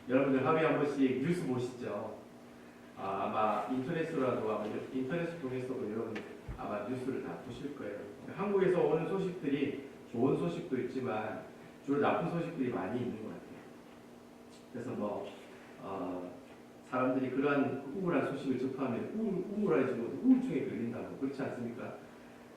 여러분들 하루에 한 번씩 뉴스 보시죠? 아마 인터넷으로라도 아마 인터넷 통해서도 여러분 아마 뉴스를 다 보실 거예요. 한국에서 오는 소식들이 좋은 소식도 있지만 주로 나쁜 소식들이 많이 있는 것 같아요. 그래서 사람들이 그러한 우울한 소식을 접하면 우울해지고 우울증에 걸린다고 그렇지 않습니까?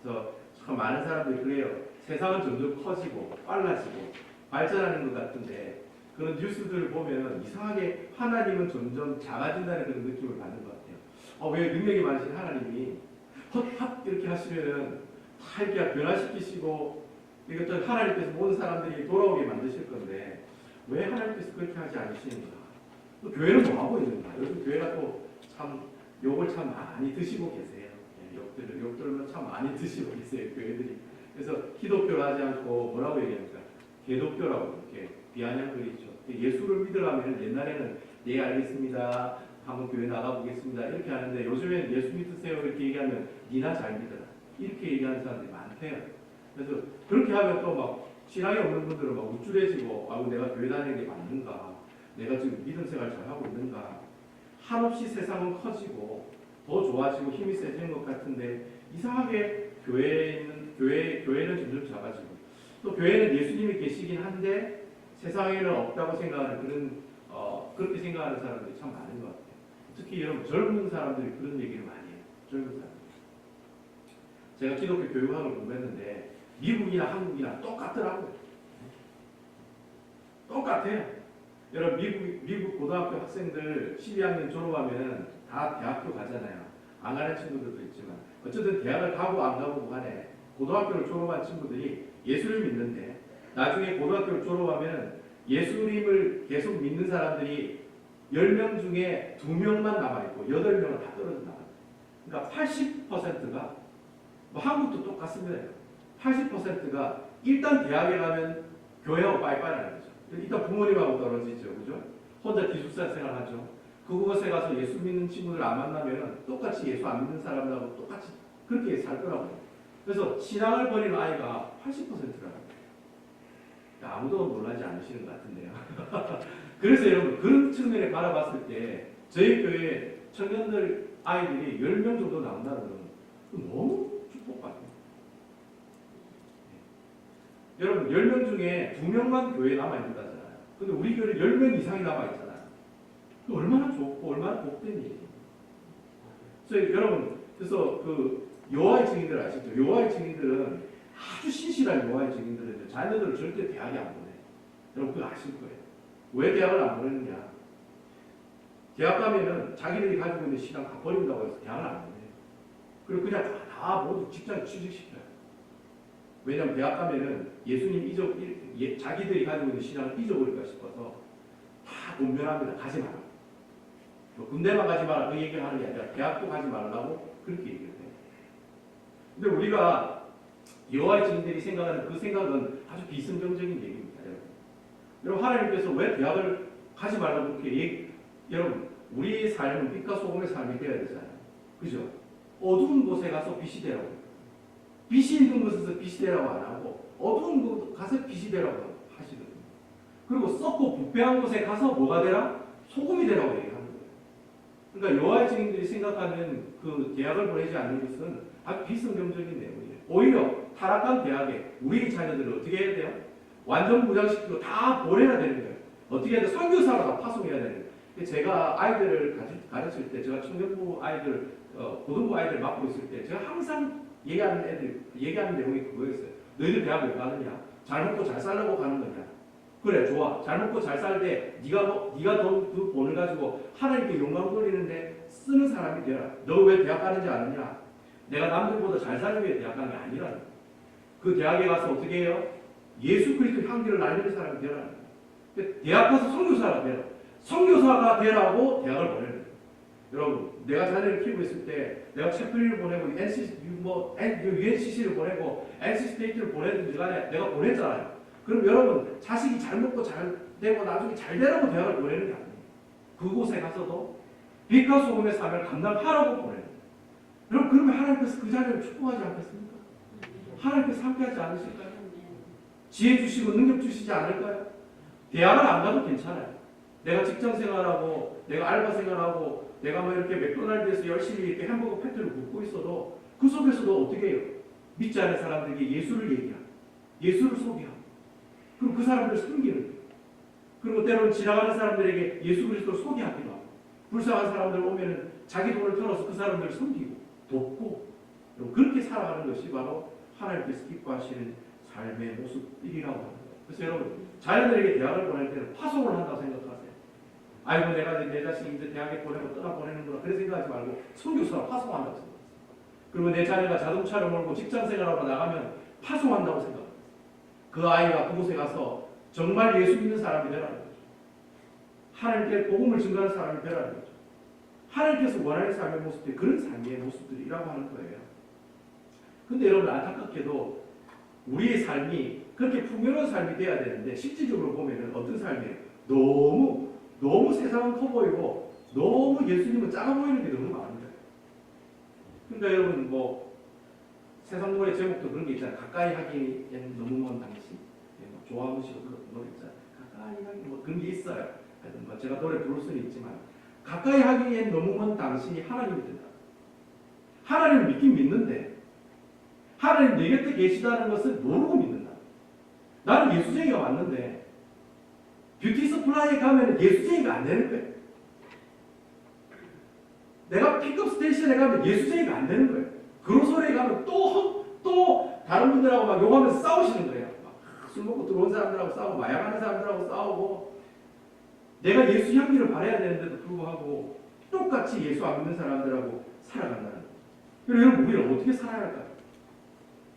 그래서 참 많은 사람들이 그래요. 세상은 점점 커지고 빨라지고 발전하는 것 같은데 그런 뉴스들을 보면 이상하게 하나님은 점점 작아진다는 그런 느낌을 받는 것 같아요. 왜 능력이 많으신 하나님이 헛 이렇게 하시면은 다 이렇게 변화시키시고 이것도 하나님께서 모든 사람들이 돌아오게 만드실 건데 왜 하나님께서 그렇게 하지 않으시는가? 또 교회는 뭐 하고 있는가? 요즘 교회가 또 참 욕을 참 많이 드시고 계세요. 욕들을 참 많이 드시고 계세요, 교회들이. 그래서 기독교를 하지 않고 뭐라고 얘기합니까? 개독교라고 이렇게 비아냥거리죠. 예수를 믿으려면 옛날에는 네 알겠습니다. 한번 교회 나가보겠습니다. 이렇게 하는데 요즘엔 예수 믿으세요 이렇게 얘기하면 니나 잘 믿어라. 이렇게 얘기하는 사람들이 많대요. 그래서 그렇게 하면 또 막 신앙이 없는 분들은 막 우쭐해지고 내가 교회 다니는 게 맞는가? 내가 지금 믿음 생활 잘 하고 있는가? 한없이 세상은 커지고 더 좋아지고 힘이 세지는 것 같은데 이상하게 교회는 점점 작아지고 또 교회는 예수님이 계시긴 한데 세상에는 없다고 생각하는 그렇게 생각하는 사람들이 참 많은 것 같아요. 특히 여러분 젊은 사람들이 그런 얘기를 많이 해요. 젊은 사람들. 제가 기독교 교육학을 공부했는데 미국이나 한국이나 똑같더라고요. 똑같아요. 여러분 미국 고등학교 학생들 12학년 졸업하면 다 대학교 가잖아요. 안 가는 친구들도 있지만 어쨌든 대학을 가고 안 가고 간에 고등학교를 졸업한 친구들이 예수를 믿는데 나중에 고등학교를 졸업하면 예수님을 계속 믿는 사람들이 10명 중에 2명만 남아있고 8명은 다 떨어져 나가요. 그러니까 80%가 한국도 똑같습니다. 80%가 일단 대학에 가면 교회하고 빠이빠이라는 거죠. 일단 부모님하고 떨어지죠. 그죠? 혼자 기숙사 생활하죠. 그곳에 가서 예수 믿는 친구들 안 만나면 똑같이 예수 안 믿는 사람들하고 똑같이 그렇게 살더라고요. 그래서 신앙을 버리는 아이가 80%라고. 아무도 놀라지 않으시는 것 같은데요. 그래서 여러분 그런 측면에 바라봤을 때 저희 교회 청년들 아이들이 10명 정도 나온다는 건 너무 축복 같아요. 여러분 10명 중에 2명만 교회에 남아있다잖아요. 근데 우리 교회는 10명 이상이 남아있잖아요. 얼마나 좋고 얼마나 복된 일이에요. 그래서 여러분 그 여호와의 증인들 아시죠? 여호와의 증인들은 아주 신실한 여호와의 증인들은 자녀들을 절대 대학에 안 보내. 여러분 그거 아실 거예요. 왜 대학을 안 보내느냐? 대학 가면은 자기들이 가지고 있는 신앙 다 버린다고 해서 대학을 안 보내요. 그리고 그냥 다 모두 직장에 취직시켜요. 왜냐하면 대학 가면은 예수님 자기들이 가지고 있는 신앙을 잊어버릴까 싶어서 다 분별합니다. 가지 마라. 군대만 가지 마라 그 얘기를 하는 게 아니라 대학도 가지 말라고 그렇게 얘기를 해요. 근데 우리가 여호와의 증인들이 생각하는 그 생각은 아주 비성경적인 얘기입니다. 여러분 하나님께서 왜 대학을 가지 말라고 그렇게 여러분 우리의 삶은 빛과 소금의 삶이 되어야 되잖아요. 그죠? 어두운 곳에 가서 빛이 되라고 빛이 있는 곳에서 빛이 되라고 안 하고 어두운 곳에 가서 빛이 되라고 하시거든요. 그리고 썩고 부패한 곳에 가서 뭐가 되라? 소금이 되라고 얘기하는 거예요. 그러니까 여호와의 증인들이 생각하는 그 대학을 보내지 않는 것은 아주 비성경적인 내용이에요. 오히려 타락한 대학에 우리 자녀들을 어떻게 해야 돼요? 완전 무장시키고 다 보내야 되는 거예요. 어떻게 해야 돼? 선교사로 다 파송해야 되는 거예요. 제가 아이들을 가르칠 때 제가 청년부 아이들 고등부 아이들 맡고 있을 때 제가 항상 얘기하는 내용이 그거였어요. 너희들 대학 왜 가느냐? 잘 먹고 잘 살려고 가는 거냐? 그래 좋아. 잘 먹고 잘 살 때 네가 그 돈을 가지고 하나님께 영광 돌리는데 쓰는 사람이 되라. 너 왜 대학 가는지 아느냐? 내가 남들보다 잘 살기 위해 대학 간 게 아니라는 거예요. 그 대학에 가서 어떻게 해요? 예수 그리스도 향기를 날리는 사람이 되라는 거예요. 대학 가서 선교사가 되라. 선교사가 되라고 대학을 보내는 거예요. 여러분 내가 자녀를 키우고 있을 때 내가 채플린을 보내고 UNCC를 보내고 NC 스테이트를 보내든지 간에 내가 보냈잖아요. 그럼 여러분 자식이 잘 먹고 잘 되고 나중에 잘 되라고 대학을 보내는 게 아니에요. 그곳에 가서도 빛과 소금의 삶을 감당하라고 보내는 거예요. 여러분 그러면 하나님께서 그 자녀를 축복하지 않겠습니까? 하나님께서 함께하지 않으실까요? 지혜 주시고 능력 주시지 않을까요? 대학을 안 가도 괜찮아요. 내가 직장 생활하고 내가 알바 생활하고 내가 뭐 이렇게 맥도날드에서 열심히 이렇게 햄버거 패트를 굽고 있어도 그 속에서도 어떻게 해요? 믿지 않는 사람들에게 예수를 얘기하고 예수를 소개하고 그리고 그 사람들을 섬기는 거예요. 그리고 때로는 지나가는 사람들에게 예수 그리스도를 소개하기도 하고 불쌍한 사람들 오면은 자기 돈을 털어서 그 사람들을 섬기고 돕고 그렇게 살아가는 것이 바로 하나님께서 기뻐하시는 삶의 모습이라고 합니다. 그래서 여러분 자녀들에게 대학을 보낼 때는 파송을 한다고 생각하세요. 아이고 내가 이제 내 자식이 이제 대학에 보내고 떠나 보내는구나 그래 생각하지 말고 선교사로 파송한다고 생각하세요. 그리고 내 자녀가 자동차를 몰고 직장생활하러 나가면 파송한다고 생각합니다. 그 아이가 그곳에 가서 정말 예수 믿는 사람이 되라는 거죠. 하나님께 복음을 증거하는 사람이 되라는 거죠. 하나님께서 원하는 삶의 모습들이 그런 삶의 모습들이라고 하는 거예요. 근데 여러분 안타깝게도 우리의 삶이 그렇게 풍요로운 삶이 돼야 되는데 실질적으로 보면 어떤 삶이에요? 너무 세상은 커 보이고 너무 예수님은 작아 보이는 게 너무 많은 거예요. 그러니까 여러분 뭐 세상 노래 제목도 그런 게 있잖아요. 가까이 하기엔 너무 먼 당신. 좋아하는 식으로 그런 노래 있잖아요. 가까이 하기 뭐 그런 게 있어요. 하여튼 뭐 제가 노래 부를 수는 있지만 가까이 하기엔 너무 먼 당신이 하나님이 된다. 하나님을 믿긴 믿는데 하나님 내 곁에 계시다는 것을 모르고 믿는다. 나는 예수쟁이가 왔는데 뷰티 서플라이에 가면 예수쟁이가 안 되는 거예요. 내가 픽업 스테이션에 가면 예수쟁이가 안 되는 거예요. 그로소리에 가면 또 다른 분들하고 막 욕하면서 싸우시는 거예요. 막 술 먹고 들어온 사람들하고 싸우고 마약하는 사람들하고 싸우고 내가 예수 향기를 발해야 되는데도 불구하고 똑같이 예수 안 믿는 사람들하고 살아간다는 거예요. 여러분 우리는 어떻게 살아야 할까요?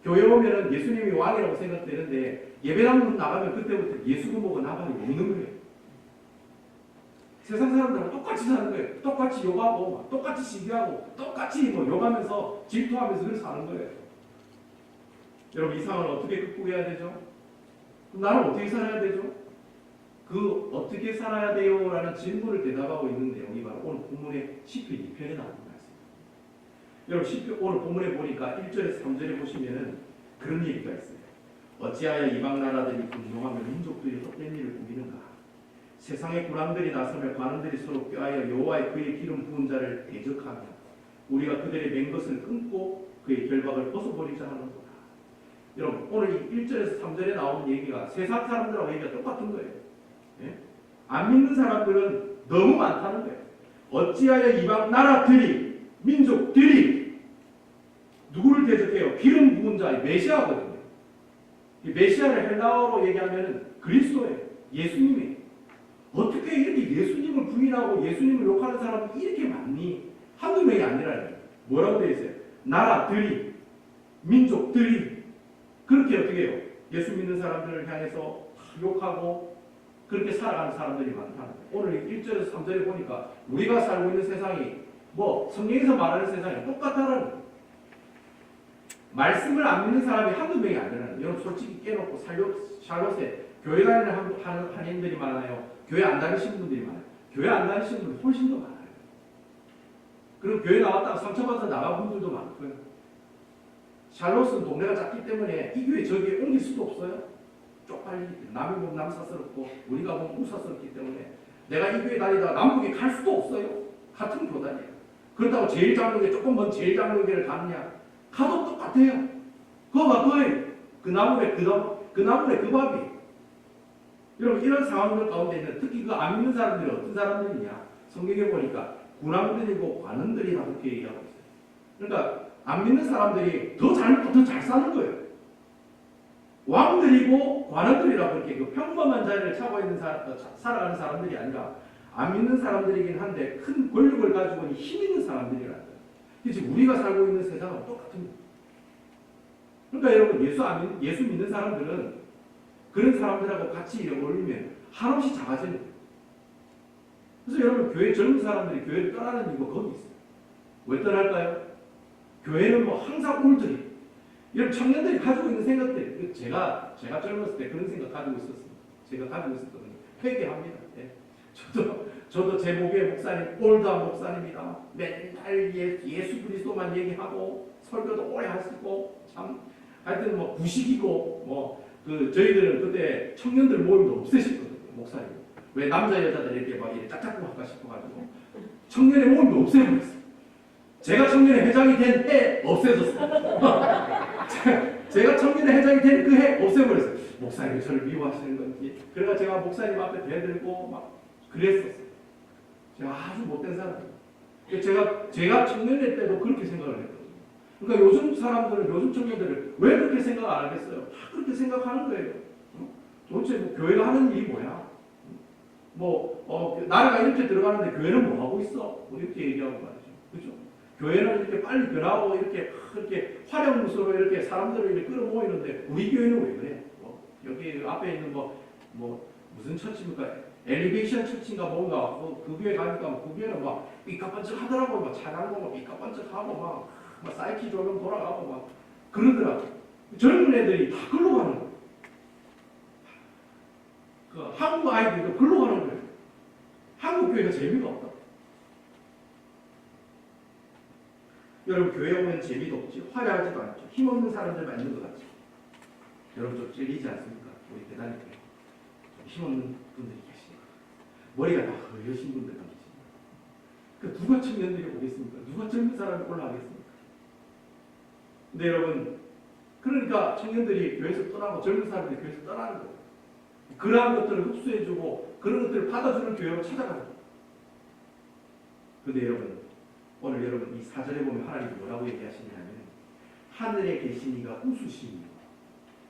교회 오면은 예수님이 왕이라고 생각되는데 예배당 나가면 그때부터 예수 부모가 나방이 없는 거예요. 세상 사람들하고 똑같이 사는 거예요. 똑같이 욕하고 똑같이 시기하고 똑같이 뭐 욕하면서 질투하면서 그렇게 사는 거예요. 여러분 이 상황을 어떻게 극복해야 되죠? 그럼 나는 어떻게 살아야 되죠? 그 어떻게 살아야 돼요? 라는 질문을 대답하고 있는 내용이 바로 오늘 본문의 시편 2편에 나오는 말씀입니다. 여러분 시편 오늘 본문에 보니까 1절에서 3절에 보시면은 그런 얘기가 있어요. 어찌하여 이방 나라들이 분노하며 민족들이 헛된 일을 꾸미는가? 세상의 군왕들이 나서며 관원들이 서로 꾀하여 여호와의 그의 기름 부은 자를 대적하며 우리가 그들의 맹 것을 끊고 그의 결박을 벗어버리자 하는구나. 여러분 오늘 이 1절에서 3절에 나오는 얘기가 세상 사람들하고 얘기가 똑같은 거예요. 예? 안 믿는 사람들은 너무 많다는 거예요. 어찌하여 이방 나라들이 민족들이 누구를 대적해요? 기름 부은 자의 메시아거든요. 이 메시아를 헬라어로 얘기하면 그리스도예요. 예수님이에요. 어떻게 이렇게 예수님을 부인하고 예수님을 욕하는 사람이 이렇게 많니? 한두 명이 아니라요. 뭐라고 되어 있어요? 나라들이, 민족들이 그렇게 어떻게 해요? 예수 믿는 사람들을 향해서 욕하고 그렇게 살아가는 사람들이 많다는 거예요. 오늘 1절에서 3절에 보니까 우리가 살고 있는 세상이 뭐 성경에서 말하는 세상이 똑같다는 거예요. 말씀을 안 믿는 사람이 한두 명이 아니라는 거예요. 여러분 솔직히 깨놓고 샬롯에 교회 다니는 한인들이 많아요. 교회 안 다니시는 분들이 많아요. 교회 안 다니시는 분들이 훨씬 더 많아요. 그리고 교회 나왔다가 상처받아 나간 분들도 많고요. 샬롯은 동네가 작기 때문에 이 교회 저 교회 옮길 수도 없어요. 쪽팔리기 때문에 남이 보면 남사스럽고 우리가 보면 우사스럽기 때문에 내가 이 교회 다니다가 남북에 갈 수도 없어요. 같은 교단이에요. 그렇다고 제일장로교 조금 먼 제일장로교를 가느냐? 가도 똑같아요. 그거가 그거예요. 그 나무에 그 나무에 그 밥이. 여러분 이런 상황들 가운데는 특히 그 안 믿는 사람들이 어떤 사람들이냐? 성경에 보니까 군왕들이고 관원들이라 그렇게 얘기하고 있어요. 그러니까 안 믿는 사람들이 더 잘 사는 거예요. 왕들이고 관원들이라 그렇게 그 평범한 자리를 차고 있는 살아가는 사람들이 아니라 안 믿는 사람들이긴 한데 큰 권력을 가지고 힘 있는 사람들이라는 거예요. 그래서 우리가 살고 있는 세상은 똑같은 거예요. 그러니까 여러분 예수 믿는 사람들은 그런 사람들하고 같이 어울리면 한없이 작아지는 거예요. 그래서 여러분 교회 젊은 사람들이 교회를 떠나는 이유가 거기 있어요. 왜 떠날까요? 교회는 뭐 항상 울들이 이런 청년들이 가지고 있는 생각들 제가 젊었을 때 그런 생각 가지고 있었습니다. 제가 가지고 있었거든요. 회개합니다. 예. 저도 제 목의 목사님 올드한 목사님이다. 맨날 예수 그리스도만 얘기하고 설교도 오래 하시고 참 하여튼 뭐 구식이고 뭐 그 저희들은 그때 청년들 모임도 없으셨거든요. 목사님 왜 남자 여자들 이렇게 막 이렇게 짝짝꿍 할까 싶어가지고 청년의 모임도 없애버렸어요. 제가 청년의 회장이 된 해 없애졌어요. 제가 청년의 회장이 된 그 해 없애버렸어요. 목사님이 저를 미워하시는 건지. 그래서 제가 목사님 앞에 대들고 막 그랬었어요. 제가 아주 못된 사람이에요. 제가 청년회 때도 그렇게 생각을 했거든요. 그러니까 요즘 사람들은, 요즘 청년들은 왜 그렇게 생각 안 하겠어요? 다 그렇게 생각하는 거예요. 도대체 뭐 교회가 하는 일이 뭐야? 나라가 이렇게 들어가는데 교회는 뭐 하고 있어? 뭐 이렇게 얘기하고 말이죠. 그죠? 교회는 이렇게 빨리 변하고 이렇게 활용무소로 이렇게 사람들을 이렇게 끌어모이는데 우리 교회는 왜 그래? 여기 앞에 있는 무슨 처치입니까? 엘리베이션 처치인가 뭔가 그 교회 가니까 그 교회는 막 삐까번쩍 하더라고요. 막 찬양도 막 삐까번쩍 하고 막 사이키 조명 돌아가고 막 그러더라고요. 젊은 애들이 다 글로 가는 거예요. 그 한국 아이들도 글로 가는 거예요. 한국 교회가 재미가 없다. 여러분 교회 오면 재미도 없지, 화려하지도 않죠. 힘없는 사람들만 있는 것 같죠. 여러분 좀 찔리지 않습니까? 우리 대단히 힘없는 분들이 계십니다. 머리가 다 허여신 분들만 계십니다. 그 누가 청년들이 오겠습니까? 누가 젊은 사람이 올라가겠습니까? 근데 여러분, 그러니까 청년들이 교회에서 떠나고 젊은 사람들이 교회에서 떠나는 거예요. 그러한 것들을 흡수해주고 그런 것들을 받아주는 교회로 찾아가는 거예요. 그런데 여러분, 오늘 여러분 이 4절에 보면 하나님이 뭐라고 얘기하시냐면 하늘에 계신 이가 웃으시며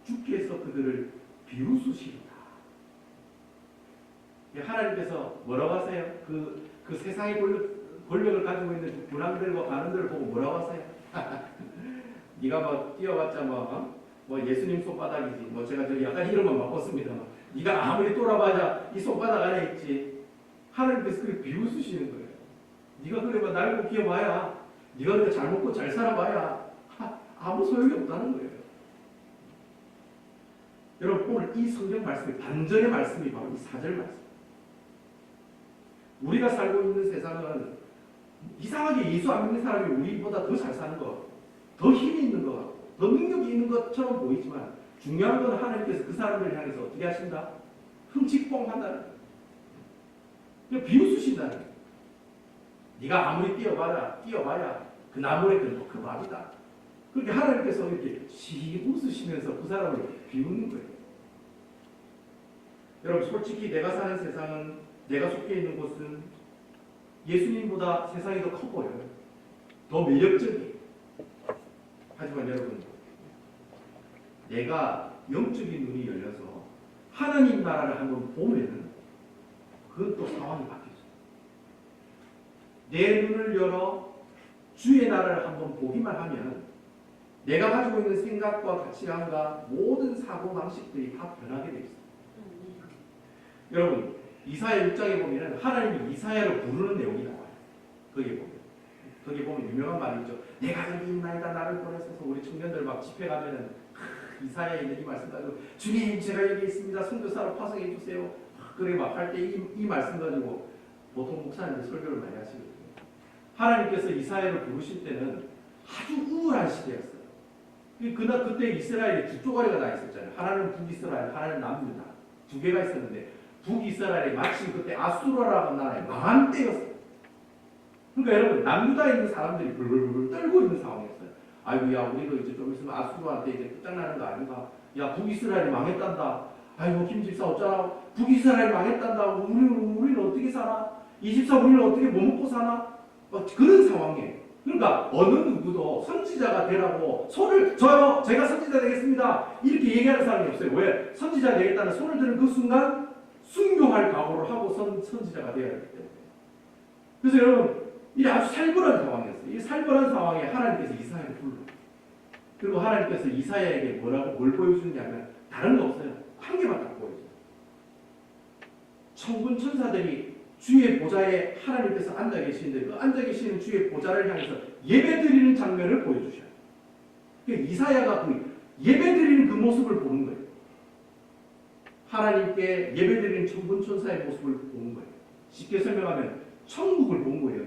주께서 그들을 비웃으시리라. 하나님께서 뭐라고 하세요? 그 세상의 권력을 가지고 있는 군왕들과 관원들을 보고 뭐라고 하세요? 네가 뛰어봤자 예수님 손바닥이지. 제가 저기 약간 이름만 바꿨습니다. 네가 아무리 돌아봐야 이 손바닥 안에 있지. 하나님께서 그렇게 비웃으시는 거예요. 네가 그래 날고 기어봐야, 네가 그래 잘 먹고 잘 살아봐야 아무 소용이 없다는 거예요. 여러분 오늘 이 성경 말씀이 반전의 말씀이 바로 이 4절 말씀. 우리가 살고 있는 세상은 이상하게 예수 안 믿는 사람이 우리보다 더 잘 사는 것 같고 더 힘이 있는 것 같고 더 능력이 있는 것처럼 보이지만 중요한 건 하나님께서 그 사람들을 향해서 어떻게 하신다? 흠칫뽕 한다는 거예요. 그냥 비웃으신다는 거예요. 네가 아무리 뛰어봐야 그 나무에 그 밥이다. 그렇게 하나님께서 이렇게 씩 웃으시면서 그 사람을 비웃는 거예요. 여러분 솔직히 내가 사는 세상은, 내가 속해 있는 곳은 예수님보다 세상이 더 커 보여요. 더 매력적이에요. 하지만 여러분, 내가 영적인 눈이 열려서 하나님 나라를 한번 보면은 그건 또 상황이 바뀌죠. 내 눈을 열어 주의 나라를 한번 보기만 하면 내가 가지고 있는 생각과 가치관과 모든 사고방식들이 다 변하게 되어 있어요. 여러분 이사야 6장에 보면 하나님이 이사야를 부르는 내용이 나와요. 거기 보면 유명한 말이 있죠. 내가 여기 있나이다 나를 보내소서. 우리 청년들 막 집회 가면은 이사야에 있는 이 말씀 가지고 주님 제가 여기 있습니다. 선교사로 파송해 주세요. 그래 막 할 때 이 말씀 가지고 보통 목사님들 설교를 많이 하시거든요. 하나님께서 이사야를 부르실 때는 아주 우울한 시대였어요. 그때 이스라엘이 두 쪼가리가 나 있었잖아요. 하나는 북이스라엘, 하나는 남유다. 두 개가 있었는데 북이스라엘이 마침 그때 아수라라는 나라에 망한 때였어요. 그러니까 여러분 남유다에 있는 사람들이 불불불 떨고 있는 상황이었어요. 아이고 야 우리도 이제 좀 있으면 아수라한테 이제 끝장나는 거 아닌가. 야 북이스라엘이 망했단다. 아이고 김집사 어쩌라. 북이스라엘이 망했단다. 우리는 어떻게 살아? 이 집사 우리는 어떻게 뭐 먹고 사나? 그런 상황이에요. 그러니까 어느 누구도 선지자가 되라고 제가 선지자 되겠습니다 이렇게 얘기하는 사람이 없어요. 왜? 선지자 되겠다는 손을 드는 그 순간 순교할 각오를 하고 선지자가 되어야 하기 때문에. 그래서 여러분 이 아주 살벌한 상황이었어요. 이 살벌한 상황에 하나님께서 이사야를 불러. 그리고 하나님께서 이사야에게 뭘 보여주느냐면 다른 거 없어요. 한 개만 딱 보여줘요. 천군 천사들이 주의 보좌에 하나님께서 앉아 계시는데 그 앉아 계시는 주의 보좌를 향해서 예배드리는 장면을 보여주셔요. 그러니까 이사야가 그 예배드리는 그 모습을 보는 거예요. 하나님께 예배드리는 천군 천사의 모습을 보는 거예요. 쉽게 설명하면 천국을 본 거예요.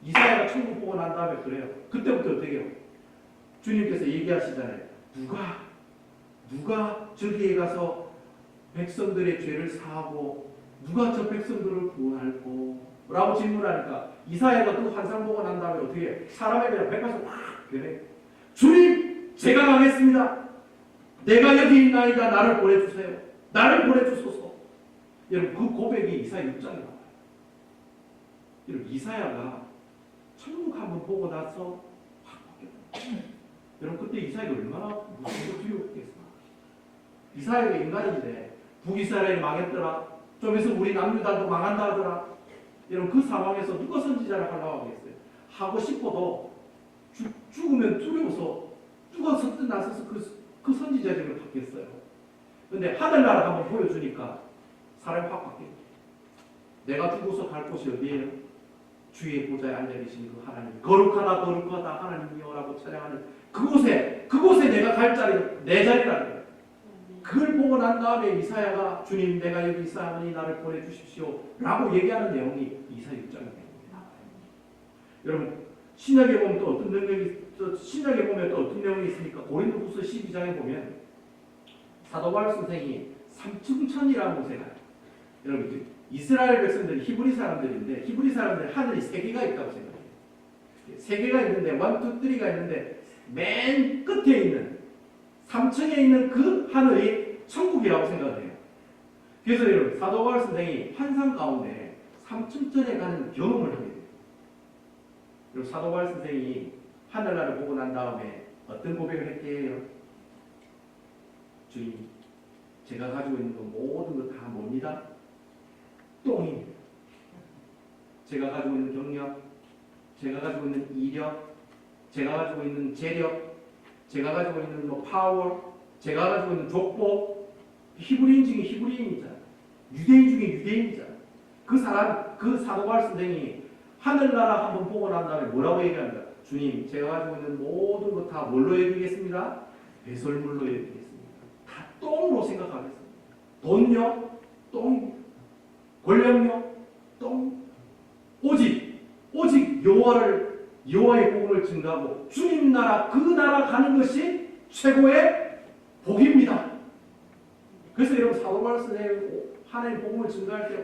이사야가 천국 보고 난 다음에 그래요. 그때부터 어떻게 해요? 주님께서 얘기하시잖아요. 누가 저기에 가서 백성들의 죄를 사하고 누가 저 백성들을 구원할꼬? 라고 질문하니까 이사야가 그 환상 보고 난 다음에 어떻게 해? 사람에 대한 백화서 확 변해. 주님, 제가 가겠습니다. 내가 여기 있나이다. 나를 보내주세요. 나를 보내주소서. 여러분, 그 고백이 이사야 6장에 나와요. 여러분, 이사야가 천국 한번 보고 나서 확 바뀌었다. 여러분, 그때 이사야가 얼마나 무섭고 두려웠겠어요. 이사야가 인간인데 북이스라엘이 망했더라. 좀 있으면 우리 남유다도 망한다 하더라. 여러분, 그 상황에서 누가 선지자를 하려고 하겠어요? 하고 싶어도 죽으면 두려워서 누가 선뜻 나서서 그 선지자직을 받겠어요. 근데 하늘나라 한번 보여주니까 사람이 확 바뀌어요. 내가 죽어서 갈 곳이 어디예요? 주의 보좌에 앉아 계신 그 하나님. 거룩하다 거룩하다 하나님이여라고 찬양하는 그곳에 내가 갈 자리는 내 자리라는 거예요. 그걸 보고 난 다음에 이사야가 주님 내가 여기 있사오니 나를 보내주십시오 라고 얘기하는 내용이 이사야 6장에 나옵니다. 여러분, 신약에 보면 또 어떤 내용이 있습니까? 고린도후서 12장에 보면 사도 바울 선생이 삼층천이라는 곳에 가요. 여러분, 이스라엘 백성들이 히브리 사람들인데 히브리 사람들은 하늘이 세 개가 있다고 생각해요. 세 개가 있는데 1, 2, 3가 있는데 맨 끝에 있는 3층에 있는 그 하늘이 천국이라고 생각을 해요. 그래서 여러분, 사도 바울 선생이 환상 가운데 3층전에 가는 경험을 하게 돼요. 그리고 사도 바울 선생이 하늘나라를 보고 난 다음에 어떤 고백을 했게요? 주님, 제가 가지고 있는 거 모든 거 다 뭡니다? 똥입니다. 제가 가지고 있는 경력, 제가 가지고 있는 이력, 제가 가지고 있는 재력, 제가 가지고 있는 파워, 제가 가지고 있는 족보, 히브리인 중에 히브리인이잖아요. 유대인 중에 유대인이잖아요. 그 사도 바울 선생이 하늘나라 한번 보고 난 다음에 뭐라고 얘기합니까? 주님, 제가 가지고 있는 모든 것 다 뭘로 여기겠습니다? 배설물로 여기겠습니다. 다 똥으로 생각하겠습니다. 돈요? 똥. 권력요? 똥. 오직 여호와의 복음을 증가하고 주님 나라, 그 나라 가는 것이 최고의 복입니다. 그래서 여러분, 사도 바울 선생님 하나님 복음을 증가할 때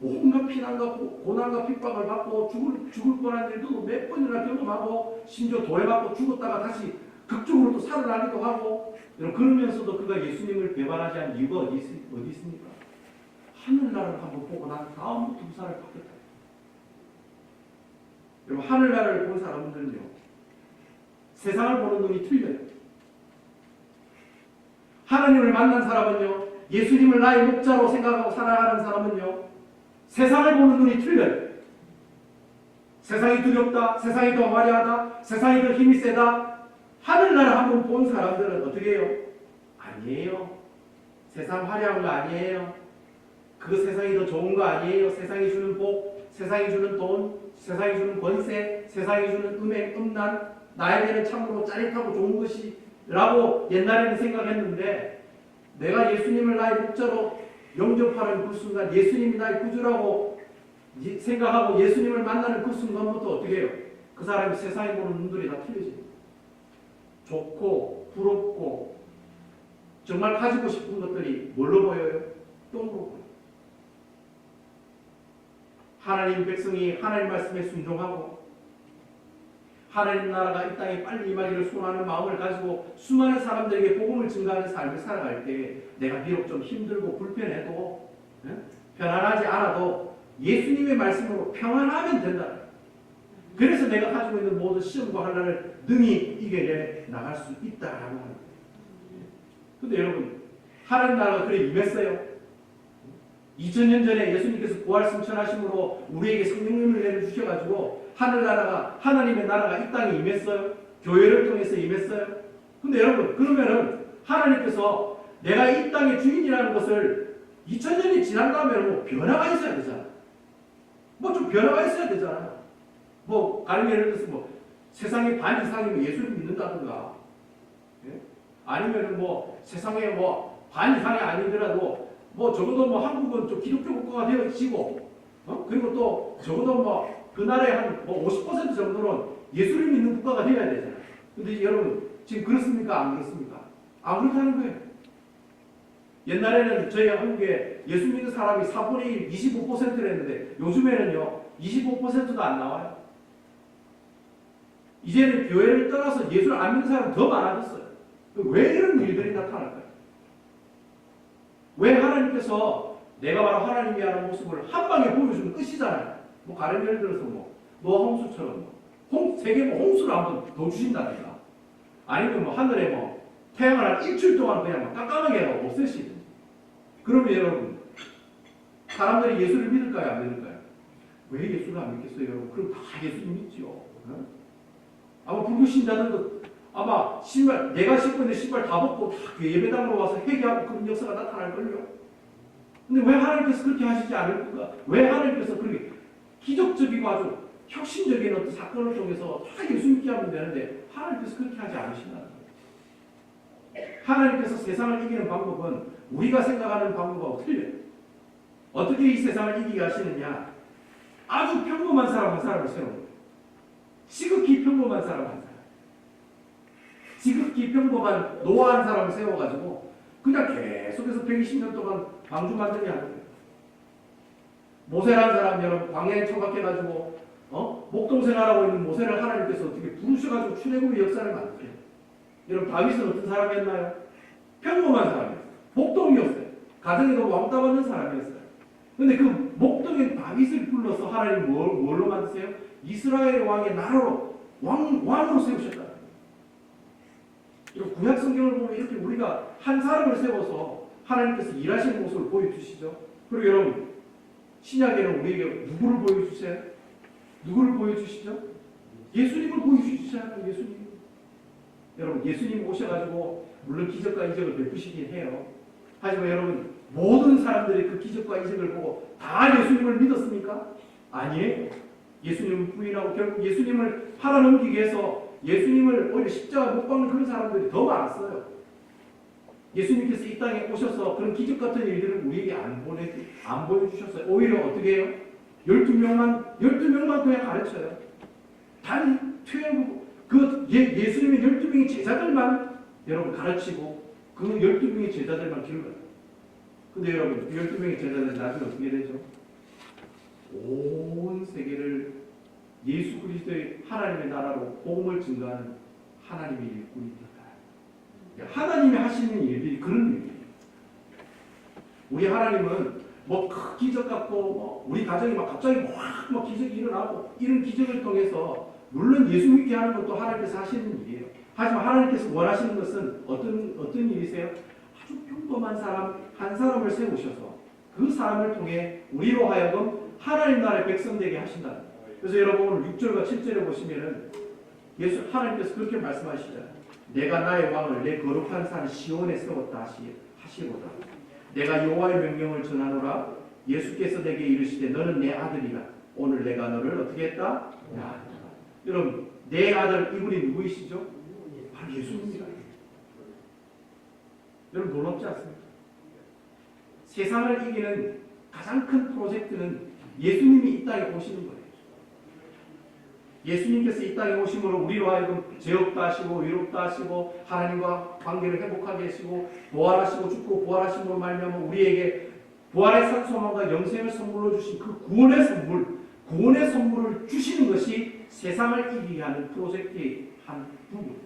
온갖 피난과 고난과 핍박을 받고 죽을 뻔한 일도 몇 번이나 경험하고 심지어 도래받고 죽었다가 다시 극적으로 또 살아나기도 하고, 그러면서도 그가 예수님을 배반하지 않은 이유가 어디 있습니까? 하늘나라를 한번 보고 난 다음부터 그 사람을 바뀌었다. 여러분, 하늘나라를 본 사람들은요, 세상을 보는 눈이 틀려요. 하나님을 만난 사람은요, 예수님을 나의 목자로 생각하고 살아가는 사람은요, 세상을 보는 눈이 틀려요. 세상이 두렵다, 세상이 더 화려하다, 세상이 더 힘이 세다. 하늘나라 한번 본 사람들은 어떻게 해요? 아니에요. 세상 화려한 거 아니에요. 그 세상이 더 좋은 거 아니에요. 세상이 주는 복, 세상이 주는 돈, 세상이 주는 권세, 세상이 주는 음란, 나에게는 참으로 짜릿하고 좋은 것이라고 옛날에는 생각했는데, 내가 예수님을 나의 목자로 영접하는 그 순간, 예수님이 나의 구주라고 생각하고 예수님을 만나는 그 순간부터 어떻게 해요? 그 사람이 세상에 보는 눈들이 다 틀려집니다. 좋고 부럽고 정말 가지고 싶은 것들이 뭘로 보여요? 똥으로 보여요. 하나님 백성이 하나님 말씀에 순종하고 하나님 나라가 이 땅에 빨리 임하기를 소원하는 마음을 가지고 수많은 사람들에게 복음을 증가하는 삶을 살아갈 때, 내가 비록 좀 힘들고 불편해도 편안하지 않아도 예수님의 말씀으로 평안하면 된다. 그래서 내가 가지고 있는 모든 시험과 환난을 능히 이겨내 나갈 수 있다라고 하는 거예요. 근데 여러분, 하나님 나라가 그래 임했어요. 2000년 전에 예수님께서 부활 승천하심으로 우리에게 성령님을 내려주셔가지고 하늘나라가, 하나님의 나라가 이 땅에 임했어요. 교회를 통해서 임했어요. 근데 여러분, 그러면은 하나님께서 내가 이 땅의 주인이라는 것을 2000년이 지난 다음에 뭐 변화가 있어야 되잖아. 뭐 좀 변화가 있어야 되잖아요. 뭐 가령 예를 들어서 뭐 세상의 반 이상이면 예수를 믿는다든가, 예? 아니면은 뭐 세상에 뭐 반 이상이 아니더라도 뭐 적어도 뭐 한국은 좀 기독교 국가가 되어지고, 그리고 또 적어도 뭐 그 나라의 한 뭐 50% 정도는 예수를 믿는 국가가 되어야 되잖아요. 근데 여러분, 지금 그렇습니까? 안 그렇습니까? 안 그렇다는 거예요. 옛날에는 저희 한국에 예수 믿는 사람이 4분의 1, 25%를 했는데 요즘에는요 25%도 안 나와요. 이제는 교회를 떠나서 예수를 안 믿는 사람이 더 많아졌어요. 왜 이런 일들이 나타날까요? 왜 하나님께서 내가 바로 하나님이 하는 모습을 한 방에 보여주면 끝이잖아요. 뭐 가령 예를 들어서 노아 홍수처럼 세계 홍수를 한번 더 주신다든가, 아니면 하늘에 태양을 한 일주일 동안 그냥 깜깜하게 없애시든지. 그러면 여러분 사람들이 예수를 믿을까요, 안 믿을까요? 왜 예수를 안 믿겠어요, 여러분? 그럼 다 예수를 믿죠. 아마 불교 신자들도 아마 신발, 내가 신고 있는 신발 다 벗고 다 예배당으로 와서 회개하고 그런 역사가 나타날걸요. 근데 왜 하나님께서 그렇게 하시지 않을까? 왜 하나님께서 그렇게 기적적이고 아주 혁신적인 어떤 사건을 통해서 다 예수 믿게 하면 되는데 하나님께서 그렇게 하지 않으신다는 거예요. 하나님께서 세상을 이기는 방법은 우리가 생각하는 방법하고 틀려요. 어떻게 이 세상을 이기게 하시느냐? 아주 평범한 사람 한 사람을 세우는 거예요. 지극히 평범한 사람 한 사람. 지극히 평범한 노아 한 사람을 세워가지고 그냥 계속해서 120년 동안 방주 만들게 하는 거예요. 모세라는 사람 여러분 광야에 처박혀가지고 목동생활하고 있는 모세를 하나님께서 어떻게 부르셔가지고 출애굽의 역사를 만들어요. 여러분 다윗은 어떤 사람이었나요? 평범한 사람이었어요. 목동이었어요. 가정에도 왕따 받는 사람이었어요. 근데 그 목동인 다윗을 불러서 하나님 뭘로 만드세요? 이스라엘 왕의 나라로 왕으로 세우셨다. 이런 구약 성경을 보면 이렇게 우리가 한 사람을 세워서 하나님께서 일하시는 모습을 보여주시죠. 그리고 여러분 신약에는 우리에게 누구를 보여주세요? 누구를 보여주시죠? 예수님을 보여주시잖아요. 예수님. 여러분 예수님 오셔가지고 물론 기적과 이적을 베푸시긴 해요. 하지만 여러분 모든 사람들이 그 기적과 이적을 보고 다 예수님을 믿었습니까? 아니에요. 예수님을 부인하고 결국 예수님을 팔아넘기기 위해서 예수님을 오히려 십자가 못 박는 그런 사람들이 더 많았어요. 예수님께서 이 땅에 오셔서 그런 기적 같은 일들을 우리에게 안 보여주셨어요. 오히려 어떻게 해요? 12명만 그냥 가르쳐요. 단 예수님의 12명의 제자들만 여러분 가르치고 그 12명의 제자들만 기르어요. 근데 여러분 그 12명의 제자들은 나중에 어떻게 되죠? 온 세계를 예수 그리스도의 하나님의 나라로 복음을 증거하는 하나님의 일꾼이 될까요? 하나님이 하시는 일들이 그런 일이에요. 우리 하나님은 기적 같고 우리 가정이 갑자기 막 기적이 일어나고 이런 기적을 통해서 물론 예수 믿게 하는 것도 하나님께서 하시는 일이에요. 하지만 하나님께서 원하시는 것은 어떤 일이세요? 아주 평범한 사람 한 사람을 세우셔서 그 사람을 통해 우리로 하여금 하나님 나라의 백성 되게 하신다. 그래서 여러분 오늘 6절과 7절에 보시면은 하나님께서 그렇게 말씀하시잖아요. 내가 나의 왕을 내 거룩한 산 시온에 세웠다 하시로다. 내가 여호와의 명령을 전하노라. 예수께서 내게 이르시되 너는 내 아들이라. 오늘 내가 너를 어떻게 했다? 내 아들이라. 여러분 내 아들 이분이 누구이시죠? 바로 예수님입니다. 여러분 놀랍지 않습니까? 세상을 이기는 가장 큰 프로젝트는 예수님이 이 땅에 오시는 거예요. 예수님께서 이 땅에 오심으로 우리로 하여금 죄 없다 하시고 의롭다 하시고 하나님과 관계를 회복하게 하시고 부활하시고 죽고 부활하심으로 말미암아 우리에게 부활의 산 소망과 영생을 선물로 주신 그 구원의 선물을 주시는 것이 세상을 이기게 하는 프로젝트의 한 부분.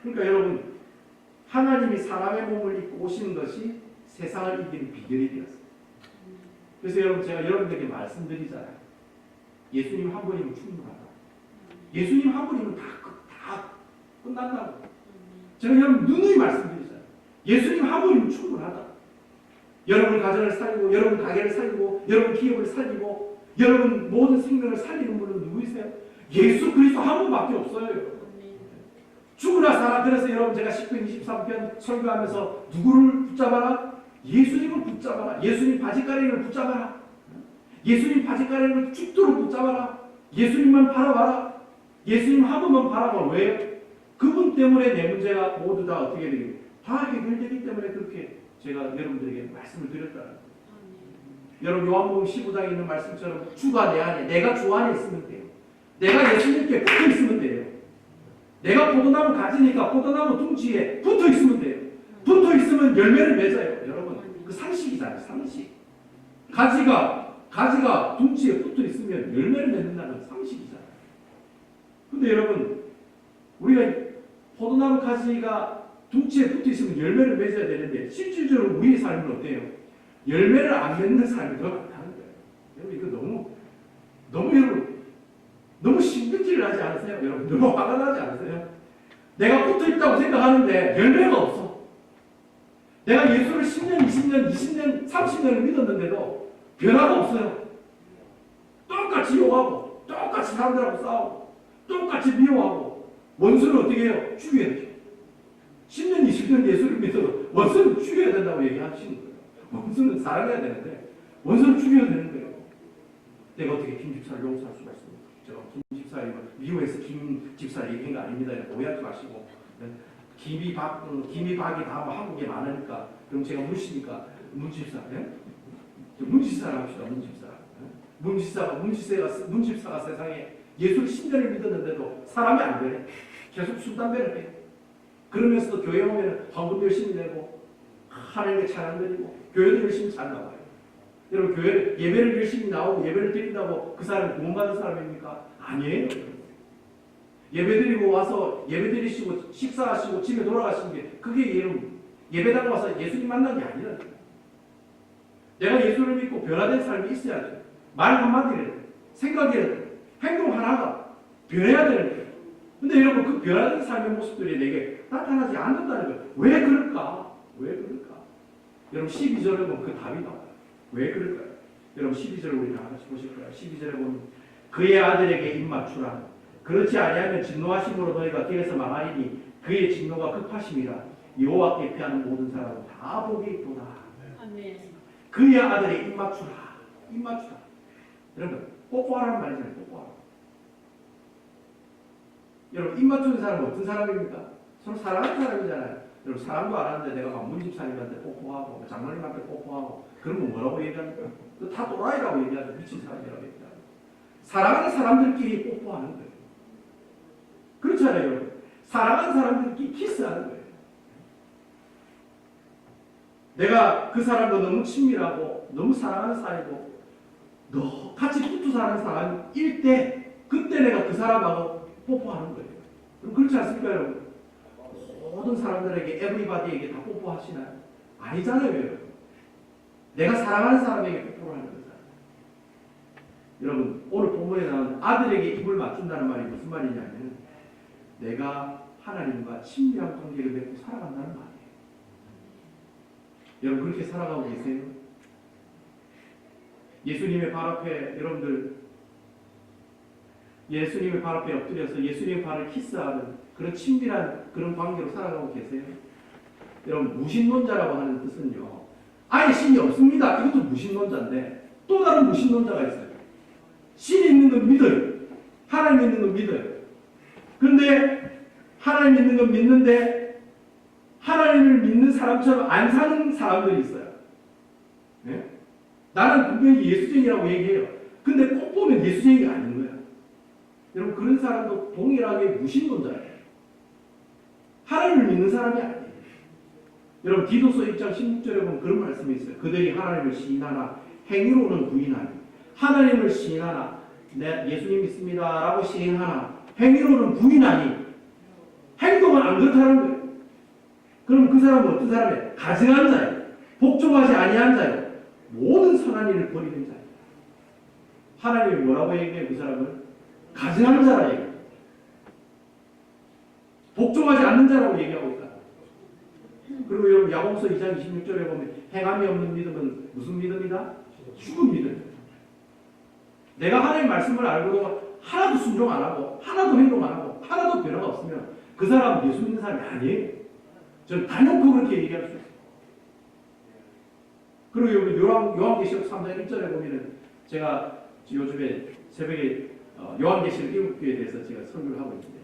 그러니까 여러분 하나님이 사람의 몸을 입고 오시는 것이 세상을 이기는 비결이 되었습니다. 그래서 여러분 제가 여러분들에게 말씀드리잖아요. 예수님 한 분이면 충분하다. 예수님 한 분이면 다 끝난다고. 제가 여러분 누누이 말씀드리잖아요. 예수님 한 분이면 충분하다. 여러분 가정을 살리고 여러분 가게를 살리고 여러분 기업을 살리고 여러분 모든 생명을 살리는 분은 누구이세요? 예수 그리스도 한 분밖에 없어요. 죽으나 살아. 그래서 여러분 제가 10편 23편 설교하면서 누구를 붙잡아라? 예수님을 붙잡아라. 예수님 바지가랑이를 붙잡아라. 예수님 바지가랑이를 죽도록 붙잡아라. 예수님만 바라봐라. 예수님 한 분만 바라봐. 왜? 그분 때문에 내 문제가 모두 다 어떻게 되겠어요? 다 해결되기 때문에 그렇게 제가 여러분들에게 말씀을 드렸다는 거예요. 여러분 요한복음 15장에 있는 말씀처럼 주가 내 안에, 내가 주 안에 있으면 돼요. 내가 예수님께 붙어 있으면 돼요. 내가 포도나무 가지니까 포도나무 둥지에 붙어 있으면 돼요. 붙어 있으면 있으면 열매를 맺어요. 여러분, 그 상식이잖아요. 상식. 가지가 둥지에 붙어 있으면 열매를 맺는다는 상식이잖아요. 근데 여러분, 우리가 포도나무 가지가 둥지에 붙어 있으면 열매를 맺어야 되는데 실질적으로 우리의 삶은 어때요? 열매를 안 맺는 삶이 더 많다는 거예요. 여러분, 이거 여러분 너무 신경질을 하지 않으세요? 여러분, 너무 화가 나지 않으세요? 내가 붙어 있다고 생각하는데 열매가 없어. 내가 예수를 10년, 20년, 20년, 30년을 믿었는데도 변화가 없어요. 똑같이 욕하고, 똑같이 사람들하고 싸우고, 똑같이 미워하고, 원수는 어떻게 해요? 죽여야 돼요. 10년, 20년 예수를 믿어도 원수는 죽여야 된다고 얘기하시는 거예요. 원수는 사랑해야 되는데, 원수는 죽여야 되는 거예요. 내가 어떻게 김 집사를 용서할 수가 있습니까? 제가 김 집사를 미워해서 김 집사를 얘기한 거 아닙니다. 오해하지 마시고. 김이 박이 다 한국에 많으니까 그럼 제가 문씨니까 문집사, 네? 문집사를 합시다. 문집사가 세상에 예수를 10년을 믿었는데도 사람이 안 되네. 계속 술 담배를 해. 그러면서도 교회 오면 헌금 열심히 내고 하나님께 찬양 드리고 교회도 열심히 잘 나와요. 여러분, 교회 예배를 열심히 나오고 예배를 드린다고 그 사람이 구원받은 사람입니까? 아니에요. 예배드리고 와서 예배드리시고 식사하시고 집에 돌아가시는 게 그게 예배당 와서 예수님 만난 게 아니라 내가 예수를 믿고 변화된 삶이 있어야죠. 말 한마디를 생각이라도 행동 하나가 변해야 되는 거예요. 근데 여러분, 그 변화된 삶의 모습들이 내게 나타나지 않는다는 거예요. 왜 그럴까? 여러분, 12절에 보면 그 답이 나와요. 왜 그럴까요? 여러분, 12절을 우리 다 같이 보실 거예요. 12절에 보면 그의 아들에게 입맞추라. 그렇지 아니하면 진노하심으로 너희가 길에서 망하리니 그의 진노가 급하심이라. 여호와께 피하는 모든 사람은 다 복이 있도다. 아멘. 그의 아들에게 입맞추라. 여러분, 뽀뽀하라는 말이잖아요. 뽀뽀하라. 여러분, 입맞추는 사람은 어떤 사람입니까? 서로 사랑하는 사람이잖아요. 여러분, 사랑도 안 하는데 내가 막 문집사님한테 뽀뽀하고 장로님한테 뽀뽀하고 그러면 뭐라고 얘기합니까? 다 또라이라고 얘기하죠. 미친 사람이라고 얘기하죠. 사랑하는 사람들끼리 뽀뽀하는 거예요. 그렇잖아요, 여러분. 사랑하는 사람들끼리 키스하는 거예요. 내가 그 사람도 너무 친밀하고 너무 사랑하는 사이고 너 같이 붙어 사는 사람일 때 그때 내가 그 사람하고 뽀뽀하는 거예요. 그럼 그렇지 않습니까, 여러분? 모든 사람들에게 에브리바디에게 다 뽀뽀하시나요? 아니잖아요, 여러분. 내가 사랑하는 사람에게 뽀뽀를 하는 거잖아요. 여러분, 오늘 본문에 나온 아들에게 입을 맞춘다는 말이 무슨 말이냐면 내가 하나님과 친밀한 관계를 맺고 살아간다는 말이에요. 여러분, 그렇게 살아가고 계세요? 예수님의 발 앞에 여러분들 예수님의 발 앞에 엎드려서 예수님의 발을 키스하는 그런 친밀한 그런 관계로 살아가고 계세요? 여러분, 무신론자라고 하는 뜻은요, 아예 신이 없습니다. 이것도 무신론자인데 또 다른 무신론자가 있어요. 신이 있는 건 믿어요. 하나님 있는 건 믿어요. 그런데 하나님 있는 건 믿는데 하나님을 믿는 사람처럼 안 사는 사람들이 있어요. 네? 나는 분명히 예수쟁이라고 얘기해요. 근데 꼭 보면 예수쟁이가 아닌 거예요. 여러분, 그런 사람도 동일하게 무신론자예요. 하나님을 믿는 사람이 아니에요. 여러분, 디도서 1장 16절에 보면 그런 말씀이 있어요. 그들이 하나님을 시인하나 행위로는 부인하니 하나님을 시인하나 예수님 믿습니다 라고 시인하나 행위로는 부인하니 행동은 안 그렇다는 거예요. 그럼 그 사람은 어떤 사람이에요? 가증한 자예요. 복종하지 아니한 자예요. 모든 선한 일을 버리는 자예요. 하나님이 뭐라고 얘기해요? 그 사람을 가증하는 자라 얘기해요. 복종하지 않는 자라고 얘기하고 있다. 그리고 여러분, 야고보서 2장 26절에 보면 행함이 없는 믿음은 무슨 믿음이다? 죽은 믿음. 내가 하나님의 말씀을 알고도 하나도 순종 안 하고 하나도 행동 안 하고 하나도 변화가 없으면 그 사람은 예수 믿는 사람이 아니에요. 저는 단연코 그렇게 얘기할 수 있어요. 그리고 여러분, 요한계시록 3장 1절에 보면은 제가 요즘에 새벽에 요한계시록 7교회에 대해서 제가 설교를 하고 있는데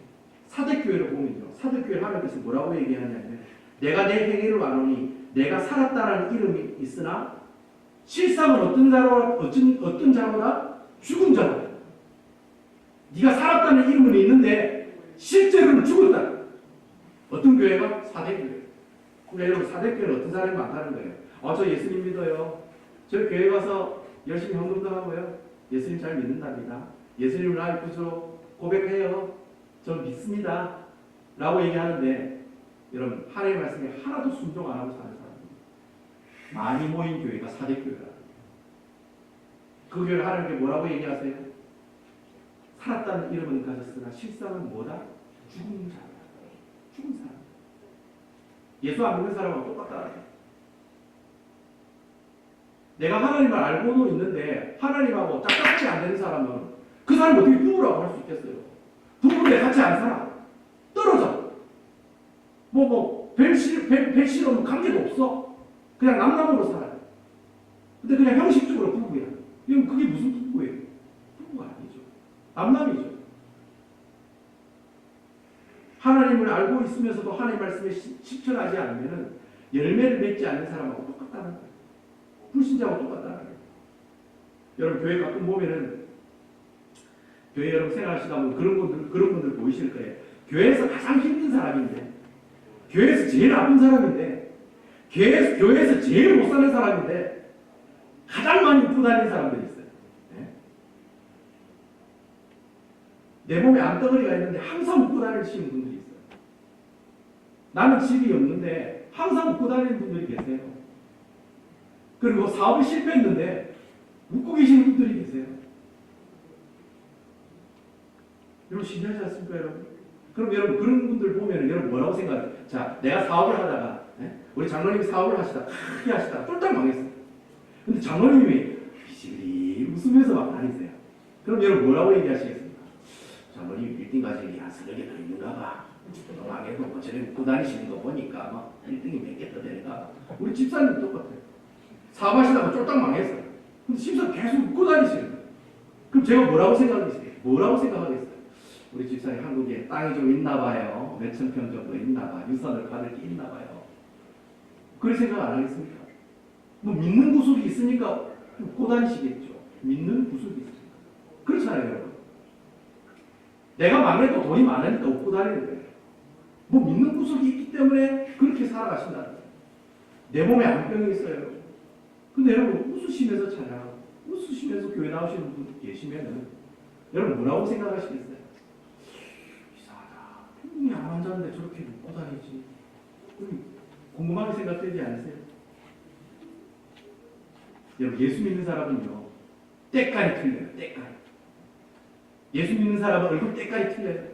사대교회를 보면요, 사대교회 하나님께서 뭐라고 얘기하냐면 내가 내 행위를 아노니 내가 살았다라는 이름이 있으나 실상은 어떤 자로다? 죽은 자로다. 네가 살았다는 이름은 있는데 실제로는 죽었다. 어떤 교회가? 사대교회. 근데 여러분 사대교회는 어떤 사람이 많다는 거예요. 저 예수님 믿어요. 저 교회 가서 열심히 헌금도 하고요. 예수님 잘 믿는답니다. 예수님을 나의 구주로 고백해요. 저 믿습니다. 라고 얘기하는데 여러분 하나님의 말씀에 하나도 순종 안 하고 사는 사람입니다. 많이 모인 교회가 사대교회라. 그 교회를 하나님께 뭐라고 얘기하세요? 살았다는 이름은 가졌으나 실상은 뭐다? 죽은 자다. 죽은 사람. 예수 안 믿는 사람하고 똑같다. 내가 하나님을 알고도 있는데 하나님하고 짝짝이 안 되는 사람은 그 사람을 어떻게 부부라고 할 수 있겠어요? 부부에 같이 안 살아. 떨어져. 별 싫으면 관계도 없어. 그냥 남남으로 살아요. 근데 그냥 형식적으로 부부야. 이건 그게 무슨 부부예요? 부부가 아니죠. 남남이죠. 하나님을 알고 있으면서도 하나님 말씀에 실천하지 않으면 열매를 맺지 않는 사람하고 똑같다는 거예요. 불신자하고 똑같다는 거예요. 여러분 교회 가끔 보면은 교회 여러분 생활하시다 보면 그런 분들 보이실 거예요. 교회에서 가장 힘든 사람인데, 교회에서 제일 아픈 사람인데, 교회에서 제일 못 사는 사람인데 가장 많이 웃고 다니는 사람들이 있어요. 네? 내 몸에 암덩어리가 있는데 항상 웃고 다니시는 분들이 있어요. 나는 집이 없는데 항상 웃고 다니는 분들이 계세요. 그리고 사업이 실패했는데 웃고 계시는 분들이 계세요. 여러분 신기하지 않습니까, 여러분? 그럼 여러분 그런 분들 보면 여러분 뭐라고 생각해요? 자, 내가 사업을 하다가 우리 장로님이 사업을 하시다가 크게 하시다가 쫄딱 망했어요. 근데 장로님이 비실이 웃으면서 막 다니세요. 그럼 여러분 뭐라고 얘기하시겠습니까? 장로님 1등 가지기 한 서너 개나 있는가 봐. 망해도 뭐 저래 웃고 다니시는 거 보니까 막 1등이 몇 개 더 되는가 봐. 우리 집사님 똑같아요. 사업하시다가 쫄딱 망했어요. 근데 집사 계속 웃고 다니시는 거예요. 그럼 제가 뭐라고 생각하겠어요? 우리 집사님 한국에 땅이 좀 있나 봐요. 몇천 평 정도 있나 봐. 유산을 받을 게 있나 봐요. 그런 생각 안 하겠습니까? 뭐 믿는 구석이 있으니까 웃고 다니시겠죠. 믿는 구석이 있으니까. 그렇잖아요, 여러분. 내가 망해도 돈이 많으니까 웃고 다니는 거예요. 뭐 믿는 구석이 있기 때문에 그렇게 살아가신다는 거예요. 내 몸에 암병이 있어요. 근데 여러분 웃으시면서 찬양하고 웃으시면서 교회 나오시는 분 계시면은 여러분 뭐라고 생각하시겠어요? 이상하다. 분명히 암 환자인데 저렇게 웃고 다니지. 궁금하게 생각되지 않으세요? 여러분 예수 믿는 사람은요 때깔이 틀려요. 때깔. 예수 믿는 사람은 얼굴 때깔이 틀려요.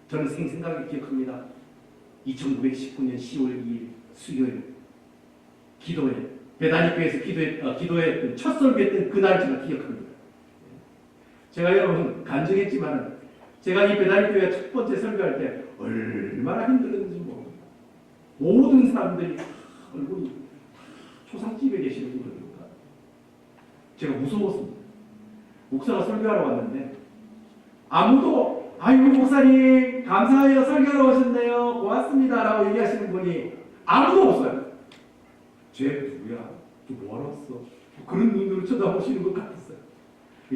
저는 생생하게 기억합니다. 2919년 10월 2일 수요일 기도회 베다니교회에서 기도회 첫 설교했던 그날 제가 기억합니다. 제가 여러분 간증했지만 제가 이 베다니교회 첫 번째 설교할 때 얼마나 힘들었는지 모릅니다. 모든 사람들이 얼굴이 초상집에 계시는 분들입니다. 제가 무서웠습니다. 목사가 설교하러 왔는데 아무도 아이고 목사님 감사해요 설교하러 오셨네요 고맙습니다 라고 얘기하시는 분이 아무도 없어요. 쟤 누구야? 또 뭐하러 왔어? 그런 눈으로 쳐다보시는 것 같았어요.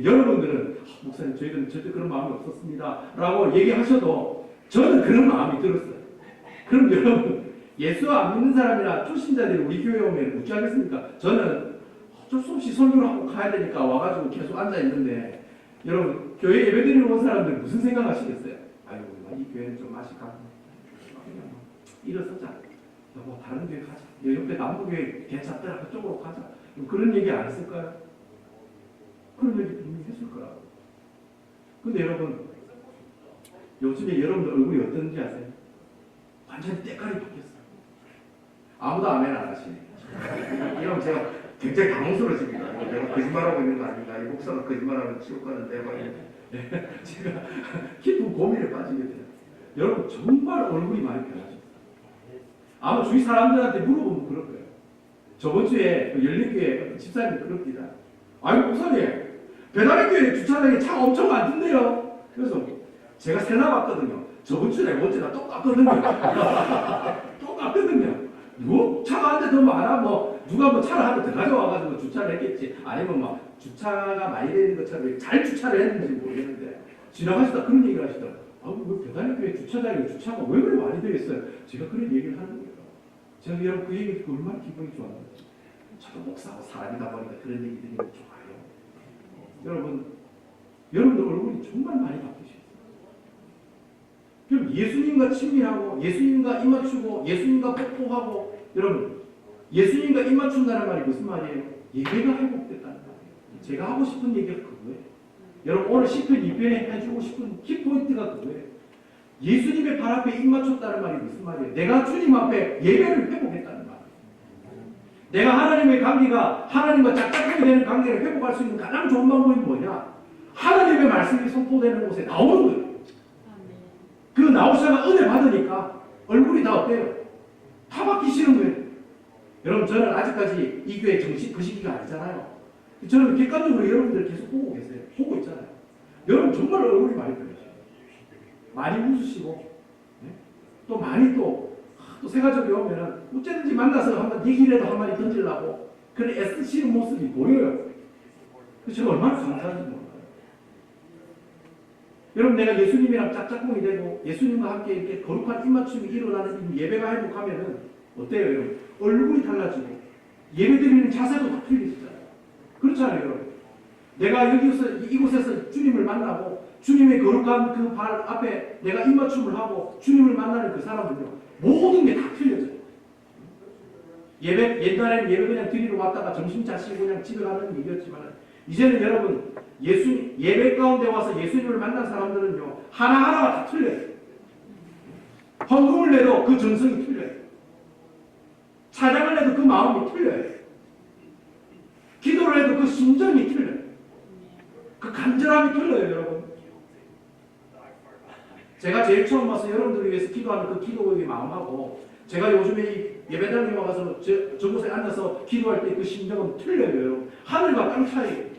여러분들은 목사님 저희들은 절대 그런 마음이 없었습니다 라고 얘기하셔도 저는 그런 마음이 들었어요. 그럼 여러분 예수 안 믿는 사람이나 초신자들이 우리 교회 오면 어찌 하겠습니까? 저는 어쩔 수 없이 설교를 하고 가야 되니까 와가지고 계속 앉아있는데 여러분 교회 예배드리러 온 사람들 무슨 생각하시겠어요? 아이고 이 교회는 좀 맛이 가고 그냥 일어서자 뭐 다른 교회 가자 옆에 남부교회 괜찮더라 그쪽으로 가자 그런 얘기 안 했을까요? 그런 얘기 분명히 했을 거라고. 근데 여러분 요즘에 여러분들 얼굴이 어떤지 아세요? 완전히 때깔이 바뀌었어요. 아무도 아멘 안 하시네. 이러면 제가 굉장히 당황스러워집니다. 내가 거짓말하고 있는 거 아닌가? 이 목사가 거짓말하면 지옥 가는데 제가 깊은 고민에 빠지게 돼요. 여러분 정말 얼굴이 많이 변하셨어요. 아마 주위 사람들한테 물어보면 그럴 거예요. 저번 주에 열린교회 집사님이 그럽니다. 아니 목사님 배달의교회 주차장에 차가 엄청 많던데요. 그래서 제가 세나봤거든요. 저번 주에 어제나 똑같거든요. 똑같거든요. 뭐 차가 한 대 더 많아 뭐 누가 뭐 차를 한 대 더 가져와가지고 주차를 했겠지. 아니면 막 주차가 많이 되는 것처럼 잘 주차를 했는지 모르겠는데 지나가시다 그런 얘기를 하시더라고요. 왜 배달의교회 주차장에 주차가 왜 그렇게 많이 되겠어요? 제가 그런 얘기를 하는 거예요. 저는 여러분 그 얘기 듣고 얼마나 기분이 좋았는지. 저도 목사하고 사람이다 보니까 그런 얘기 들으면 좋아요. 여러분들 얼굴이 정말 많이 바뀌셨어요. 그럼 예수님과 친밀하고 예수님과 입 맞추고 예수님과 뽀뽀하고 여러분 예수님과 입 맞춘다는 말이 무슨 말이에요? 예배가 회복됐다는 말이에요. 제가 하고 싶은 얘기가 그거예요. 여러분 오늘 시편 2편에 해주고 싶은 키포인트가 그거예요. 예수님의 발 앞에 입 맞췄다는 말이 무슨 말이에요? 내가 주님 앞에 예배를 회복했다는 말이에요. 내가 하나님의 관계가 하나님과 짝짝하게 되는 관계를 회복할 수 있는 가장 좋은 방법이 뭐냐? 하나님의 말씀이 선포되는 곳에 나오는 거예요. 그 나오시다가 은혜 받으니까 얼굴이 다 어때요? 다 바뀌시는 거예요. 여러분 저는 아직까지 이 교회 정식 그 시기가 아니잖아요. 저는 객관적으로 여러분들 계속 보고 계세요. 보고 있잖아요. 여러분 정말 얼굴이 많이 변하셔요. 많이 웃으시고 네? 또 많이 또 세가족이 오면은 어쨌든지 만나서 한번 얘기라도 한마디 던지려고 그런 애쓰시는 모습이 보여요. 그래서 제가 얼마나 감사한지 몰라요. 여러분 내가 예수님이랑 짝짝꿍이 되고 예수님과 함께 이렇게 거룩한 입맞춤이 일어나는 예배가 회복하면은 어때요 여러분? 얼굴이 달라지고 예배드리는 자세도 다 틀리잖아요. 그렇잖아요 여러분. 내가 여기서 이곳에서 주님을 만나고 주님의 거룩한 그 발 앞에 내가 입맞춤을 하고 주님을 만나는 그 사람은요 모든 게 다 틀려져요. 옛날에는 예배 그냥 드리러 왔다가 점심 자시고 그냥 집에 가는 얘기였지만 이제는 여러분 예배 가운데 와서 예수님을 만난 사람들은요 하나하나가 다 틀려요. 헌금을 내도 그 정성이 틀려요. 찬양을 해도 그 마음이 틀려요. 기도를 해도 그 심정이 틀려요. 그 간절함이 틀려요 여러분. 제가 제일 처음 와서 여러분들을 위해서 기도하는 그 기도의 마음하고 제가 요즘에 이 예배당에 와서 저곳에 앉아서 기도할 때 그 심정은 틀려요 여러분. 하늘과 땅 차이예요.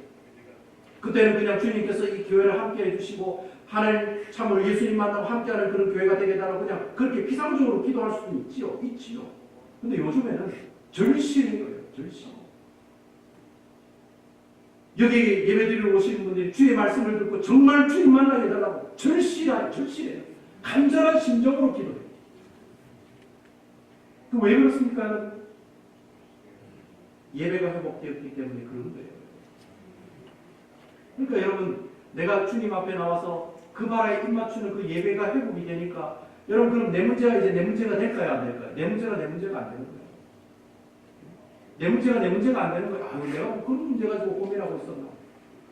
그때는 그냥 주님께서 이 교회를 함께 해주시고 하나님 참으로 예수님 만나고 함께하는 그런 교회가 되게 해달라고 그냥 그렇게 피상적으로 기도할 수도 있지요. 근데 요즘에는 절실인 거예요. 절실. 여기 예배드리러 오시는 분들이 주의 말씀을 듣고 정말 주님 만나게 해달라고 절실해요. 간절한 심정으로 기도해요. 왜 그렇습니까? 예배가 회복되었기 때문에 그런 거예요. 그러니까 여러분 내가 주님 앞에 나와서 그 바라에 입맞추는 그 예배가 회복이 되니까 여러분 그럼 내 문제가 이제 내 문제가 될까요? 안 될까요? 내 문제가 내 문제가 안 되는 거예요. 내 문제가 내 문제가 안 되는 거예요. 아유 내가 뭐 그런 문제 가지고 고민하고 있었나?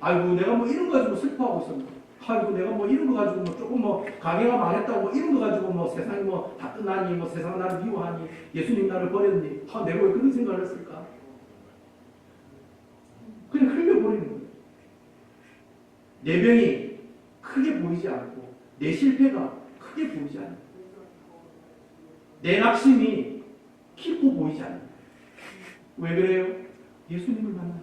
아이고 내가 뭐 이런 거 가지고 슬퍼하고 있었나? 아이고 내가 뭐 이런 거 가지고 뭐 조금 뭐 가게가 망했다고 뭐 이런 거 가지고 뭐 세상이 뭐 다 끝나니 뭐 세상 나를 미워하니 예수님 나를 버렸니? 아 내가 왜 그런 생각을 했을까? 그냥 흘려버리는 거예요. 내 병이 크게 보이지 않고 내 실패가 크게 보이지 않고 내 낙심이 깊고 보이지 않아요. 왜 그래요? 예수님을 만나요.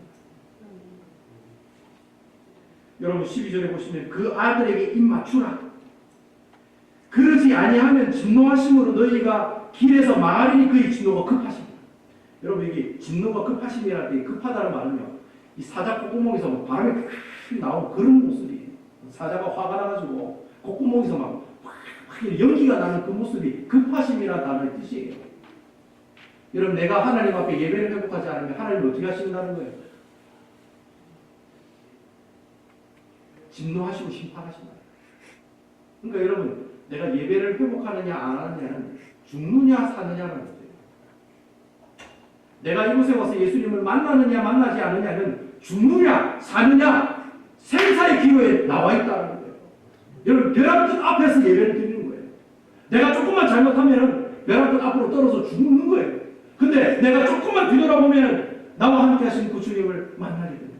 여러분 12절에 보시면 그 아들에게 입 맞추라. 그러지 아니하면 진노하심으로 너희가 길에서 망하리니 그의 진노가 급하십니다. 여러분 여기 진노가 급하심이랄 때 급하다는 말은요. 이 사자 콧구멍에서 막 바람이 나오는 그런 모습이에요. 사자가 화가 나가지고 콧구멍에서 막 연기가 나는 그 모습이 급하심이라는 단어의 뜻이에요. 여러분 내가 하나님 앞에 예배를 회복하지 않으면 하나님을 어떻게 하신다는 거예요? 진노하시고 심판하신다. 그러니까 여러분 내가 예배를 회복하느냐 안 하느냐는 죽느냐 사느냐는 문제예요. 내가 이곳에 와서 예수님을 만나느냐 만나지 않느냐는 죽느냐 사느냐 생사의 기로에 나와 있다는 거예요. 여러분 벼랑끝 앞에서 예배를 드리는 거예요. 내가 조금만 잘못하면 벼랑끝 앞으로 떨어져 죽는 거예요. 근데 내가 조금만 뒤돌아보면 나와 함께 하신 그 주님을 만나게 됩니다.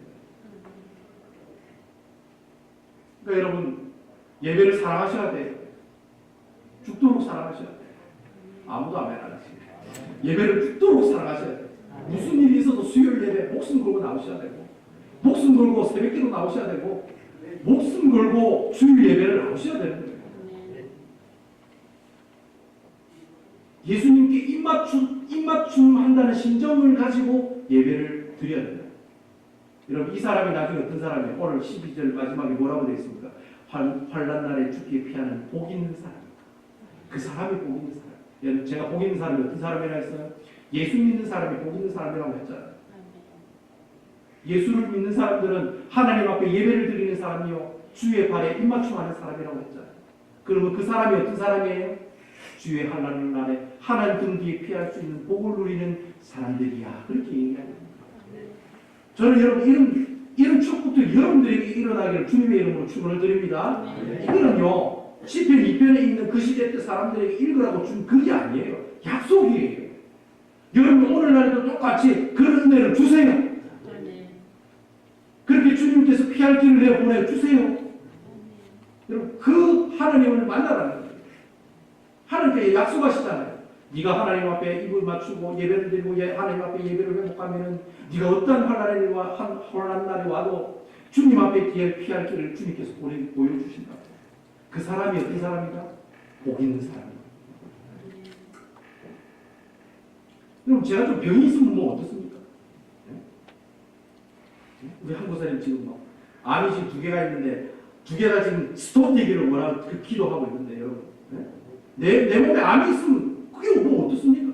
그러니까 여러분 예배를 사랑하셔야 돼요. 죽도록 사랑하셔야 돼요. 아무도 아멘 안 하십니다. 예배를 죽도록 사랑하셔야 돼요. 무슨 일이 있어도 수요일 예배 목숨 걸고 나오셔야 되고 목숨 걸고 새벽기도 나오셔야 되고 목숨 걸고 주일 예배를 나오셔야 되는 거예요. 예수님께 입맞춤 한다는 심정을 가지고 예배를 드려야 됩니다. 여러분 이 사람이 나중에 어떤 사람이 오늘 12절 마지막에 뭐라고 되어 있습니까? 환난 날에 죽기에 피하는 복 있는 사람. 그 사람이 복 있는 사람. 제가 복 있는 사람이 어떤 사람이라 했어요? 예수 믿는 사람이 복 있는 사람이라고 했잖아요. 예수를 믿는 사람들은 하나님 앞에 예배를 드리는 사람이요 주의 발에 입맞춤하는 사람이라고 했잖아요. 그러면 그 사람이 어떤 사람이에요? 주의 하나님 날에 하나님 등 뒤에 피할 수 있는 복을 누리는 사람들이야. 그렇게 얘기합니다. 저는 여러분 이런 축복들이 여러분들에게 일어나기를 주님의 이름으로 축원을 드립니다. 이거는요 시편 2편에 있는 그 시대 때 사람들에게 읽으라고 준 글이 아니에요. 약속이에요. 여러분 오늘날에도 똑같이 그런 은혜를 주세요. 그렇게 주님께서 피할 길을 내어 보내주세요. 여러분 그 하나님을 만나라는 거예요. 하나님께 약속하시잖아요. 네가 하나님 앞에 입을 맞추고 예배를 드리고 하나님 앞에 예배를 회복하면은 네가 어떤 혼란 날이 와도 주님 앞에 피할 길을 주님께서 보여주신다고. 그 사람이 어떤 사람이다? 복 있는 사람이다. 그럼 제가 좀 병이 있으면 뭐 어떻습니까? 우리 한국사님 지금 뭐 암이 지금 2개가 있는데 2개가 지금 스톱되기를 원하고 그 기도하고 있는데 여러분 내 몸에 암이 있으면 그게 뭐 어떻습니까?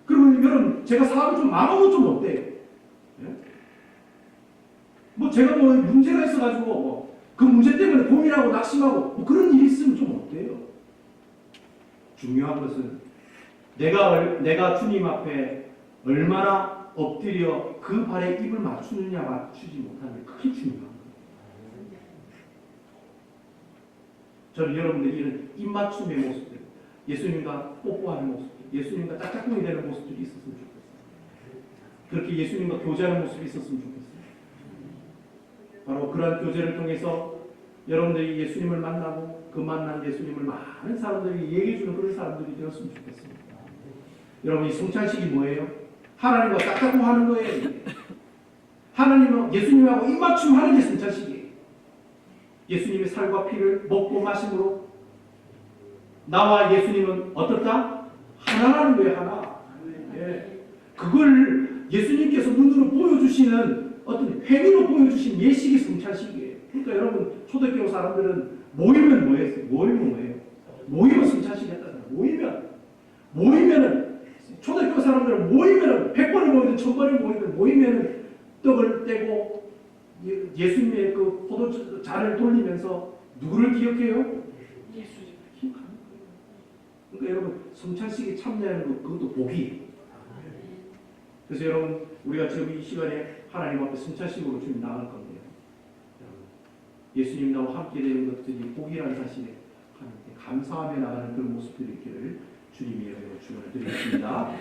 그러면 여러분 제가 사업을 좀 망하면 좀 어때요? 뭐 제가 뭐 문제가 있어가지고 그 문제 때문에 고민하고 낙심하고 뭐 그런 일이 있으면 좀 어때요? 중요한 것은 내가 주님 앞에 얼마나 엎드려 그 발에 입을 맞추느냐 맞추지 못하는 게 그게 중요한 거예요. 저는 여러분들이 이런 입맞춤의 모습들, 예수님과 뽀뽀하는 모습들, 예수님과 짝짝꿍이 되는 모습들이 있었으면 좋겠어요. 그렇게 예수님과 교제하는 모습이 있었으면 좋겠어요. 바로 그런 교제를 통해서 여러분들이 예수님을 만나고 그 만난 예수님을 많은 사람들이 얘기해주는 그런 사람들이 되었으면 좋겠습니다. 여러분 이 성찬식이 뭐예요? 하나님과 짝짝꿍 하는 거예요. 하나님은 예수님하고 입맞춤 하는 게 성찬식이에요. 예수님의 살과 피를 먹고 마심으로 나와 예수님은 어떻다? 하나라는 거예요. 하나. 예. 그걸 예수님께서 눈으로 보여주시는 어떤 행위로 보여주신 예식이 성찬식이에요. 그러니까 여러분 초대교회 사람들은 모이면 뭐예요? 모이면 성찬식 했다잖아요. 모이면은 초대교회 사람들은 모이면은 100번을 모이든 1000번을 모이면은 떡을 떼고 예수님의 그 포도잔을 돌리면서 누구를 기억해요? 예수님을 기억하는 거예요. 그러니까 여러분 성찬식에 참여하는 것 그것도 복이에요. 그래서 여러분 우리가 지금 이 시간에 하나님 앞에 성찬식으로 지금 나갈 겁니다. 예수님 나와 함께 되는 것들이 복이라는 사실에 하나님께 감사하며 나가는 그런 모습들이 있기를 주님의 이름으로 축원을 드리겠습니다.